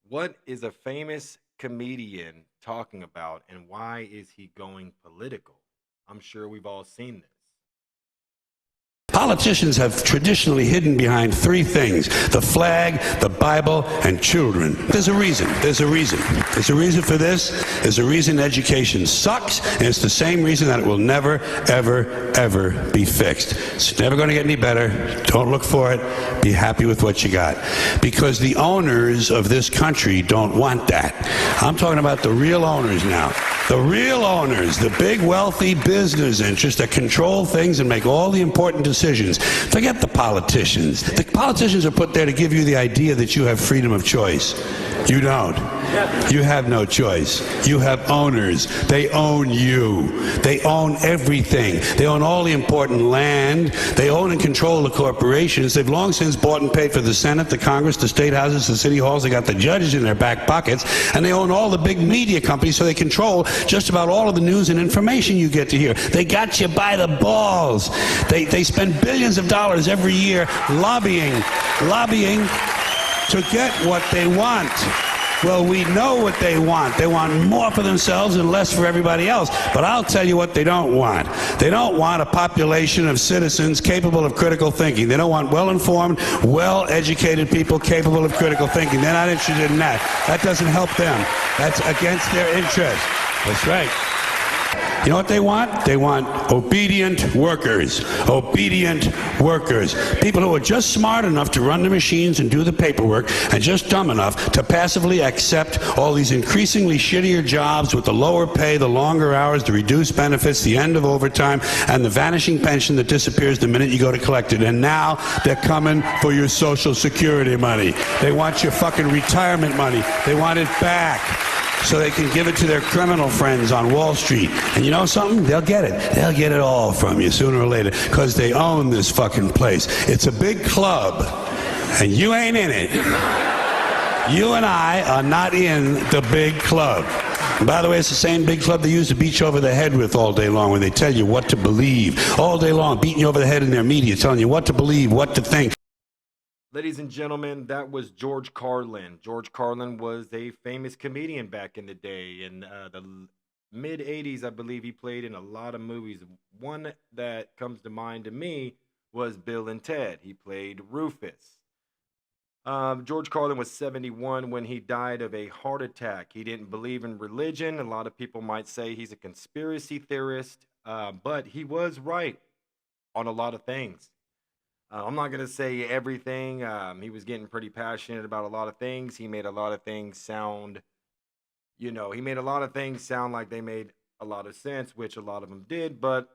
What is a famous comedian talking about and why is he going political? I'm sure we've all seen this. Politicians have traditionally hidden behind three things: the flag, the Bible, and children. There's a reason. There's a reason. There's a reason for this. There's a reason education sucks, and it's the same reason that it will never, ever, ever be fixed. It's never going to get any better. Don't look for it. Be happy with what you got. Because the owners of this country don't want that. I'm talking about the real owners now. The real owners, the big wealthy business interests that control things and make all the important decisions. Forget the politicians. The politicians are put there to give you the idea that you have freedom of choice. You don't. You have no choice. You have owners. They own you. They own everything. They own all the important land. They own and control the corporations. They've long since bought and paid for the Senate, the Congress, the state houses, the city halls. They got the judges in their back pockets. And they own all the big media companies, so they control just about all of the news and information you get to hear. They got you by the balls. They spend billions of dollars every year lobbying to get what they want. Well, we know what they want. They want more for themselves and less for everybody else. But I'll tell you what they don't want. They don't want a population of citizens capable of critical thinking. They don't want well-informed, well-educated people capable of critical thinking. They're not interested in that. That doesn't help them. That's against their interest. That's right. You know what they want? They want obedient workers. Obedient workers. People who are just smart enough to run the machines and do the paperwork and just dumb enough to passively accept all these increasingly shittier jobs with the lower pay, the longer hours, the reduced benefits, the end of overtime, and the vanishing pension that disappears the minute you go to collect it. And now they're coming for your Social Security money. They want your fucking retirement money. They want it back, so they can give it to their criminal friends on Wall Street. And you know something? They'll get it. They'll get it all from you sooner or later, because they own this fucking place. It's a big club, and you ain't in it. You and I are not in the big club. And by the way, it's the same big club they use to beat you over the head with all day long, when they tell you what to believe. All day long, beating you over the head in their media, telling you what to believe, what to think. Ladies and gentlemen, that was George Carlin. George Carlin was a famous comedian back in the day. In the mid 80s, I believe he played in a lot of movies. One that comes to mind to me was Bill and Ted. He played Rufus. George Carlin was 71 when he died of a heart attack. He didn't believe in religion. A lot of people might say he's a conspiracy theorist, but he was right on a lot of things. I'm not going to say everything. He was getting pretty passionate about a lot of things. He made a lot of things sound, he made a lot of things sound like they made a lot of sense, which a lot of them did. But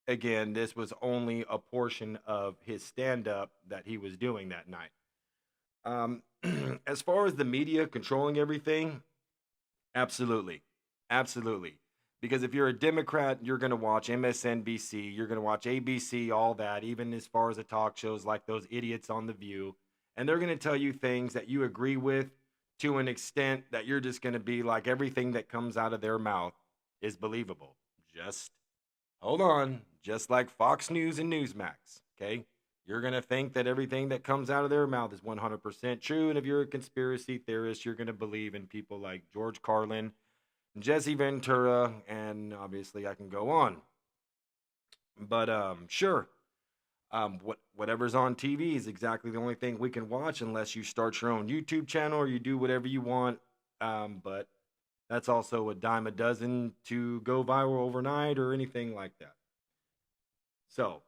again, this was only a portion of his stand up that he was doing that night. Um, as far as the media controlling everything, absolutely. Absolutely. Because if you're a Democrat, you're going to watch MSNBC, you're going to watch ABC, all that, even as far as the talk shows like those idiots on The View. And they're going to tell you things that you agree with to an extent that you're just going to be like everything that comes out of their mouth is believable. Just hold on. Just like Fox News and Newsmax. Okay. You're going to think that everything that comes out of their mouth is 100% true. And if you're a conspiracy theorist, you're going to believe in people like George Carlin, Jesse Ventura, and obviously I can go on. But sure, whatever's on TV is exactly the only thing we can watch unless you start your own YouTube channel or you do whatever you want. But that's also a dime a dozen to go viral overnight or anything like that. So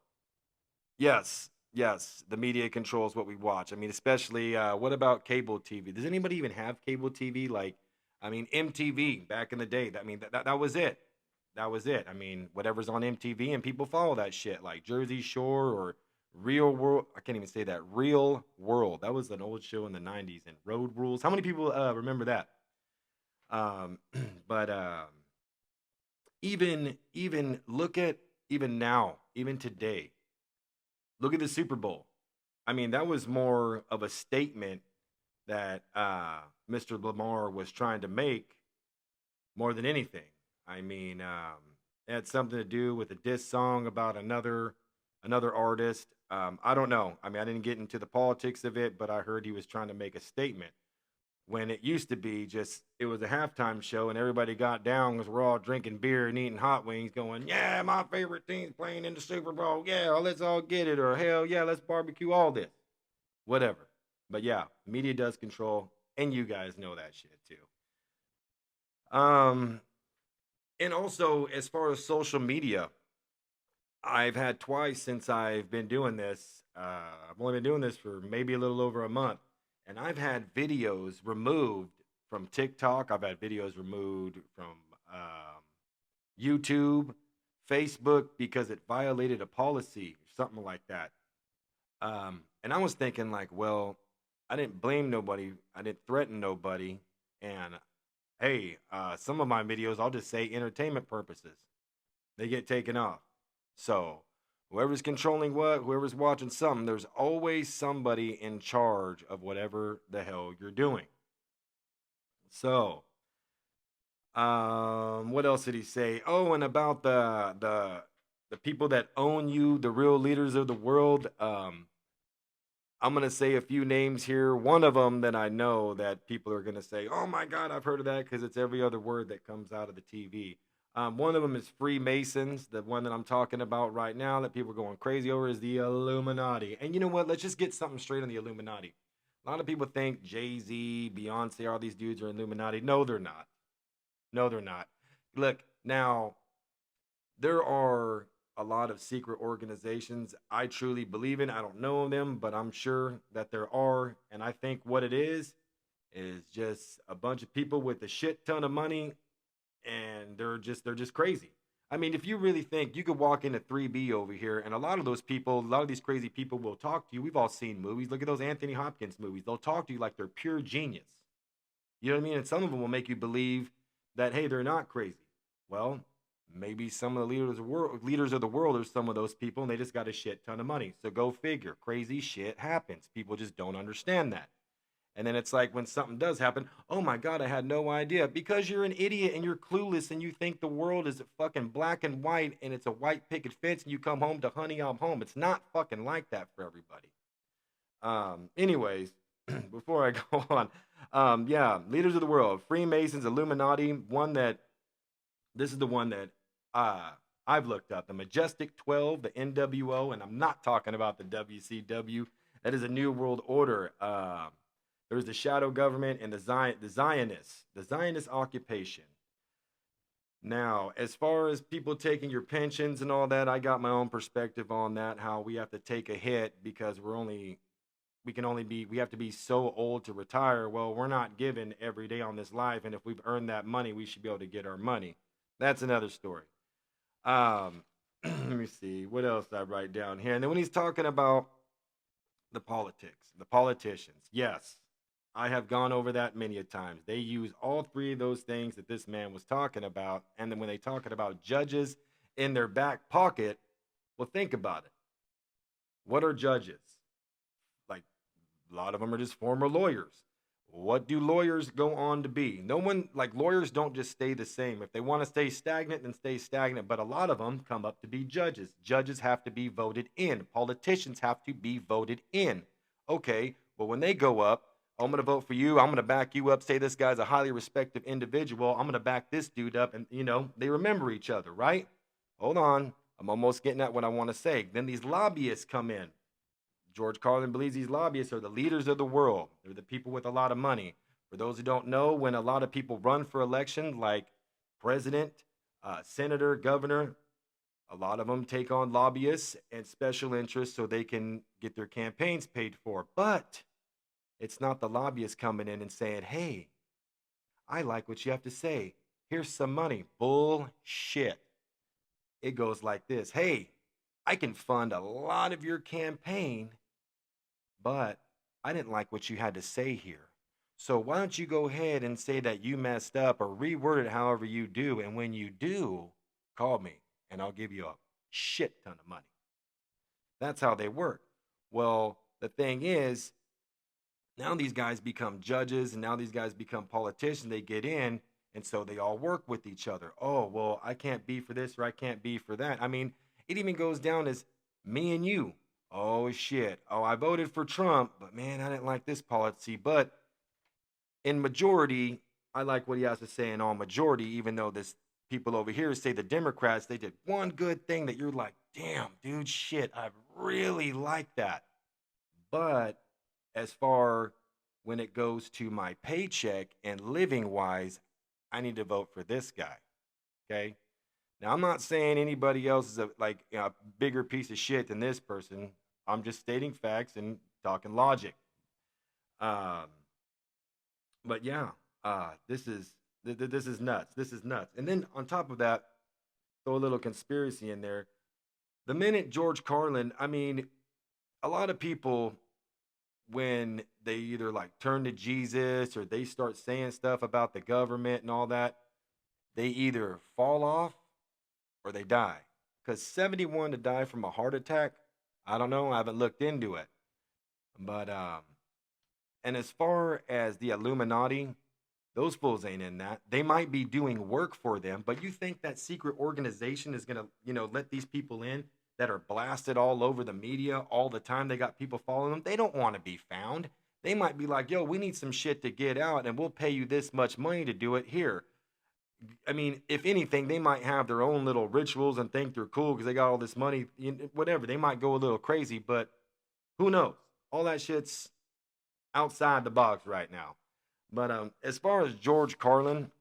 yes, the media controls what we watch. I mean, especially what about cable TV? Does anybody even have cable TV? Like, I mean, MTV back in the day. That was it. That was it. I mean, whatever's on MTV and people follow that shit, like Jersey Shore or Real World. I can't even say that. Real World. That was an old show in the '90s. And Road Rules. How many people remember that? Um, but even look at even now, even today. Look at the Super Bowl. I mean, that was more of a statement that Mr. Lamar was trying to make more than anything. I mean, it had something to do with a diss song about another artist. I don't know. I mean, I didn't get into the politics of it, but I heard he was trying to make a statement. when it used to be just it was a halftime show and everybody got down because we're all drinking beer and eating hot wings, going, "Yeah, my favorite team's playing in the Super Bowl. Yeah, let's all get it," or "Hell yeah, let's barbecue all this." Whatever. But yeah, media does control, and you guys know that shit too. Um, and also as far as social media, I've had twice since I've been doing this. I've only been doing this for maybe a little over a month, and I've had videos removed from TikTok. I've had videos removed from YouTube, Facebook because it violated a policy or something like that. And I was thinking, like, well, I didn't blame nobody, I didn't threaten nobody, and hey, some of my videos, I'll just say entertainment purposes, they get taken off. So, whoever's controlling what, whoever's watching something, there's always somebody in charge of whatever the hell you're doing. So, what else did he say? Oh, and about the people that own you, the real leaders of the world. I'm gonna say a few names here. One of them that I know that people are gonna say, "Oh my God, I've heard of that," because it's every other word that comes out of the TV. One of them is Freemasons. The one that I'm talking about right now that people are going crazy over is the Illuminati. And you know what? Let's just get something straight on the Illuminati. A lot of people think Jay Z, Beyonce, all these dudes are Illuminati. No, they're not. No, they're not. Look, now there are a lot of secret organizations I truly believe in. I don't know them, but I'm sure that there are. And I think what it is just a bunch of people with a shit ton of money, and they're just crazy. I mean, if you really think you could walk into 3B over here, and a lot of those people, a lot of these crazy people will talk to you. We've all seen movies. Look at those Anthony Hopkins movies. They'll talk to you like they're pure genius. You know what I mean? And some of them will make you believe that hey, they're not crazy. Well, maybe some of the leaders of the world are some of those people, and they just got a shit ton of money. So go figure. Crazy shit happens. People just don't understand that. And then it's like when something does happen, oh my God, I had no idea. Because you're an idiot and you're clueless and you think the world is fucking black and white and it's a white picket fence and you come home to honey, I'm home. It's not fucking like that for everybody. Anyways, before I go on, yeah, leaders of the world, Freemasons, Illuminati, one that this is the one that uh, I've looked up, the Majestic 12, the NWO, and I'm not talking about the WCW. That is a New World Order. There's the shadow government and the Zionist occupation. Now, as far as people taking your pensions and all that, I got my own perspective on that. How we have to take a hit because we have to be so old to retire. Well, we're not given every day on this life, and if we've earned that money, we should be able to get our money. That's another story. Um, let me see what else I write down here. And then when he's talking about the politics, the politicians, yes, I have gone over that many a times. They use all three of those things that this man was talking about, and then when they talking about judges in their back pocket, well, think about it. What are judges? Like a lot of them are just former lawyers. What do lawyers go on to be? No one, like lawyers don't just stay the same. If they want to stay stagnant, then stay stagnant. But a lot of them come up to be judges. Judges have to be voted in. Politicians have to be voted in. Okay, well, when they go up, "Oh, I'm going to vote for you. I'm going to back you up. Say this guy's a highly respected individual. I'm going to back this dude up." And, they remember each other, right? Hold on. I'm almost getting at what I want to say. Then these lobbyists come in. George Carlin believes these lobbyists are the leaders of the world. They're the people with a lot of money. For those who don't know, when a lot of people run for election, like president, senator, governor, a lot of them take on lobbyists and special interests so they can get their campaigns paid for. But it's not the lobbyists coming in and saying, "Hey, I like what you have to say. Here's some money." Bullshit. It goes like this: "Hey, I can fund a lot of your campaign, but I didn't like what you had to say here. So why don't you go ahead and say that you messed up or reword it however you do? And when you do, call me and I'll give you a shit ton of money." That's how they work. Well, the thing is, now these guys become judges and now these guys become politicians. They get in and so they all work with each other. Oh, well, I can't be for this or I can't be for that. I mean, it even goes down as me and you. Oh, shit. Oh, I voted for Trump, but man, I didn't like this policy. But in majority, I like what he has to say in all majority, even though this people over here say the Democrats, they did one good thing that you're like, damn, dude, shit, I really like that. But as far when it goes to my paycheck and living wise, I need to vote for this guy. Okay. Now I'm not saying anybody else is a bigger piece of shit than this person. I'm just stating facts and talking logic. Um, but yeah, this is nuts. This is nuts. And then on top of that, throw a little conspiracy in there. The minute George Carlin, I mean, a lot of people when they either like turn to Jesus or they start saying stuff about the government and all that, they either fall off or they die. Because 71 to die from a heart attack, I don't know. I haven't looked into it. But and as far as the Illuminati, those fools ain't in that. They might be doing work for them, but you think that secret organization is gonna, let these people in that are blasted all over the media all the time? They got people following them. They don't want to be found. They might be like, yo, we need some shit to get out and we'll pay you this much money to do it here. I mean, if anything, they might have their own little rituals and think they're cool because they got all this money, whatever. They might go a little crazy, but who knows? All that shit's outside the box right now. But as far as George Carlin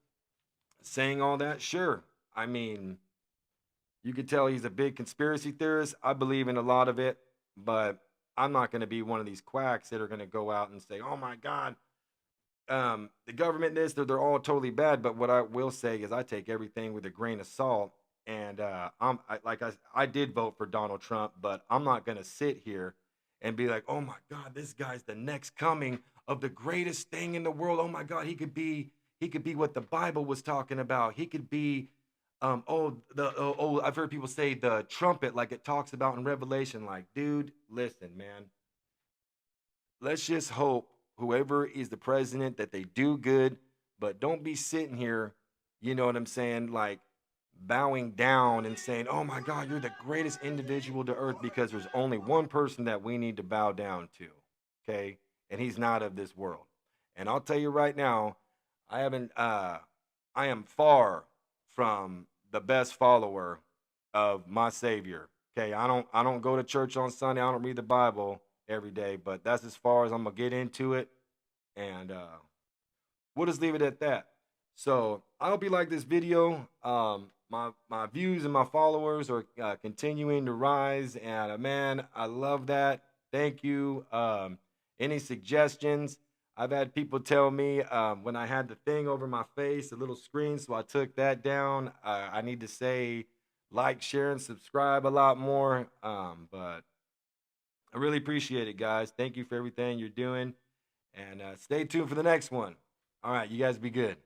saying all that, sure. I mean, you could tell he's a big conspiracy theorist. I believe in a lot of it, but I'm not going to be one of these quacks that are going to go out and say, "Oh my God, the government this, they're all totally bad." But what I will say is, I take everything with a grain of salt. And I did vote for Donald Trump, but I'm not going to sit here and be like, "Oh my God, this guy's the next coming of the greatest thing in the world. Oh my God, he could be what the Bible was talking about. He could be I've heard people say the trumpet like it talks about in Revelation. Like, dude, listen, man. Let's just hope whoever is the president that they do good, but don't be sitting here, you know what I'm saying, like bowing down and saying, "Oh my God, you're the greatest individual to earth," because there's only one person that we need to bow down to. Okay? And he's not of this world. And I'll tell you right now, I haven't I am far from the best follower of my Savior. Okay, I don't go to church on Sunday. I don't read the Bible every day, but that's as far as I'm gonna get into it. And we'll just leave it at that. So I hope you like this video. My views and my followers are continuing to rise, and man, I love that. Thank you. Any suggestions? I've had people tell me when I had the thing over my face, the little screen, so I took that down. I need to say like, share, and subscribe a lot more. But I really appreciate it, guys. Thank you for everything you're doing. And stay tuned for the next one. All right, you guys be good.